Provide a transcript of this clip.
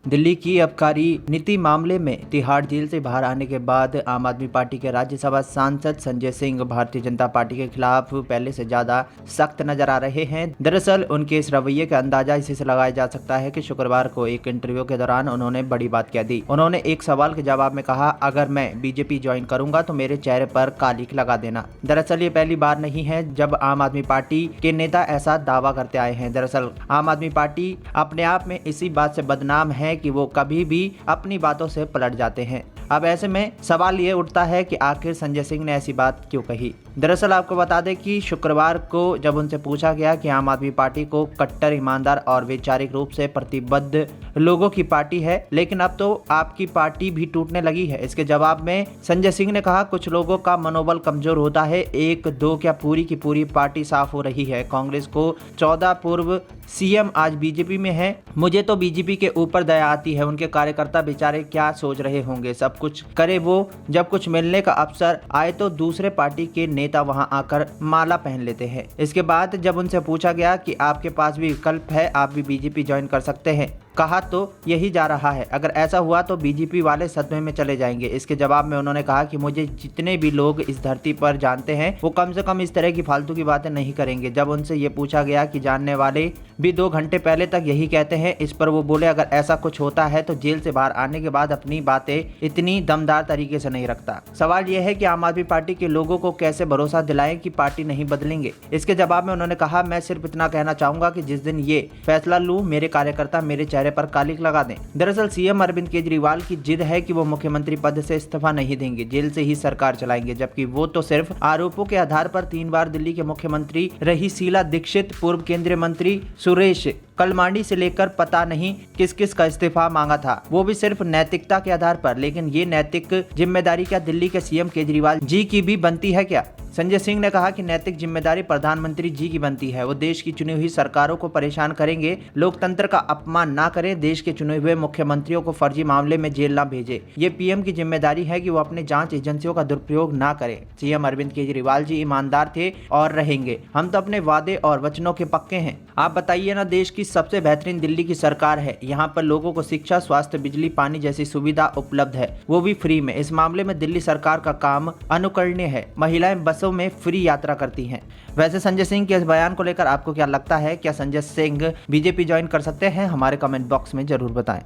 दिल्ली की आबकारी नीति मामले में तिहाड़ जेल से बाहर आने के बाद आम आदमी पार्टी के राज्यसभा सांसद संजय सिंह भारतीय जनता पार्टी के खिलाफ पहले से ज्यादा सख्त नजर आ रहे हैं। दरअसल उनके इस रवैये का अंदाजा इसी से लगाया जा सकता है कि शुक्रवार को एक इंटरव्यू के दौरान उन्होंने बड़ी बात कह दी। उन्होंने एक सवाल के जवाब में कहा, अगर मैं बीजेपी ज्वाइन करूंगा तो मेरे चेहरे पर कालिख लगा देना। दरअसल ये पहली बार नहीं है जब आम आदमी पार्टी के नेता ऐसा दावा करते आए हैं। दरअसल आम आदमी पार्टी अपने आप में इसी बात से बदनाम है कि वो कभी भी अपनी बातों से पलट जाते हैं। अब ऐसे में सवाल ये उठता है कि आखिर संजय सिंह ने ऐसी बात क्यों कही। दरअसल आपको बता दें कि शुक्रवार को जब उनसे पूछा गया कि आम आदमी पार्टी को कट्टर, ईमानदार और वैचारिक रूप से प्रतिबद्ध लोगों की पार्टी है, लेकिन अब तो आपकी पार्टी भी टूटने लगी है। इसके जवाब में संजय सिंह ने कहा, कुछ लोगों का मनोबल कमजोर होता है, एक दो क्या पूरी की पूरी पार्टी साफ हो रही है। कांग्रेस को 14 पूर्व सीएम आज बीजेपी में है। मुझे तो बीजेपी के ऊपर दया आती है, उनके कार्यकर्ता बेचारे क्या सोच रहे होंगे। सब कुछ करे वो, जब कुछ मिलने का अवसर आए तो दूसरे पार्टी के नेता वहां आकर माला पहन लेते हैं। इसके बाद जब उनसे पूछा गया कि आपके पास भी विकल्प है, आप भी बीजेपी ज्वाइन कर सकते हैं, कहा तो यही जा रहा है, अगर ऐसा हुआ तो बीजेपी वाले सदमे में चले जाएंगे। इसके जवाब में उन्होंने कहा कि मुझे जितने भी लोग इस धरती पर जानते हैं वो कम से कम इस तरह की फालतू की बातें नहीं करेंगे। जब उनसे ये पूछा गया कि जानने वाले भी 2 घंटे पहले तक यही कहते हैं, इस पर वो बोले, अगर ऐसा कुछ होता है तो जेल से बाहर आने के बाद अपनी बातें इतनी दमदार तरीके से नहीं रखता। सवाल यह है कि आम आदमी पार्टी के लोगों को कैसे भरोसा दिलाएं कि पार्टी नहीं बदलेंगे। इसके जवाब में उन्होंने कहा, मैं सिर्फ इतना कहना चाहूंगा कि जिस दिन ये फैसला लूं, मेरे कार्यकर्ता मेरे चेहरे पर कालिख लगा दें। दरअसल सीएम अरविंद केजरीवाल की जिद है कि वो मुख्यमंत्री पद से इस्तीफा नहीं देंगे, जेल से ही सरकार चलाएंगे, जबकि वो तो सिर्फ आरोपों के आधार पर 3 बार दिल्ली के मुख्यमंत्री रही शीला दीक्षित, पूर्व केंद्रीय मंत्री सुरेश कलमाडी से लेकर पता नहीं किस किस का इस्तीफा मांगा था, वो भी सिर्फ नैतिकता के आधार पर। लेकिन ये नैतिक जिम्मेदारी क्या दिल्ली के सीएम केजरीवाल जी की भी बनती है क्या? संजय सिंह ने कहा कि नैतिक जिम्मेदारी प्रधानमंत्री जी की बनती है, वो देश की चुनी हुई सरकारों को परेशान करेंगे, लोकतंत्र का अपमान ना करें, देश के चुने हुए मुख्यमंत्रियों को फर्जी मामले में जेल ना भेजे। ये पीएम की जिम्मेदारी है कि वो अपने जांच एजेंसियों का दुरुपयोग ना करें। सीएम अरविंद केजरीवाल जी ईमानदार थे और रहेंगे, हम तो अपने वादे और वचनों के पक्के हैं। आप बताइए ना, देश की सबसे बेहतरीन दिल्ली की सरकार है, यहाँ पर लोगों को शिक्षा, स्वास्थ्य, बिजली, पानी जैसी सुविधा उपलब्ध है, वो भी फ्री में। इस मामले में दिल्ली सरकार का काम अनुकरणीय है। महिलाएं बसों में फ्री यात्रा करती हैं। वैसे संजय सिंह के इस बयान को लेकर आपको क्या लगता है? क्या संजय सिंह बीजेपी ज्वाइन कर सकते हैं? हमारे कमेंट बॉक्स में जरूर बताएं।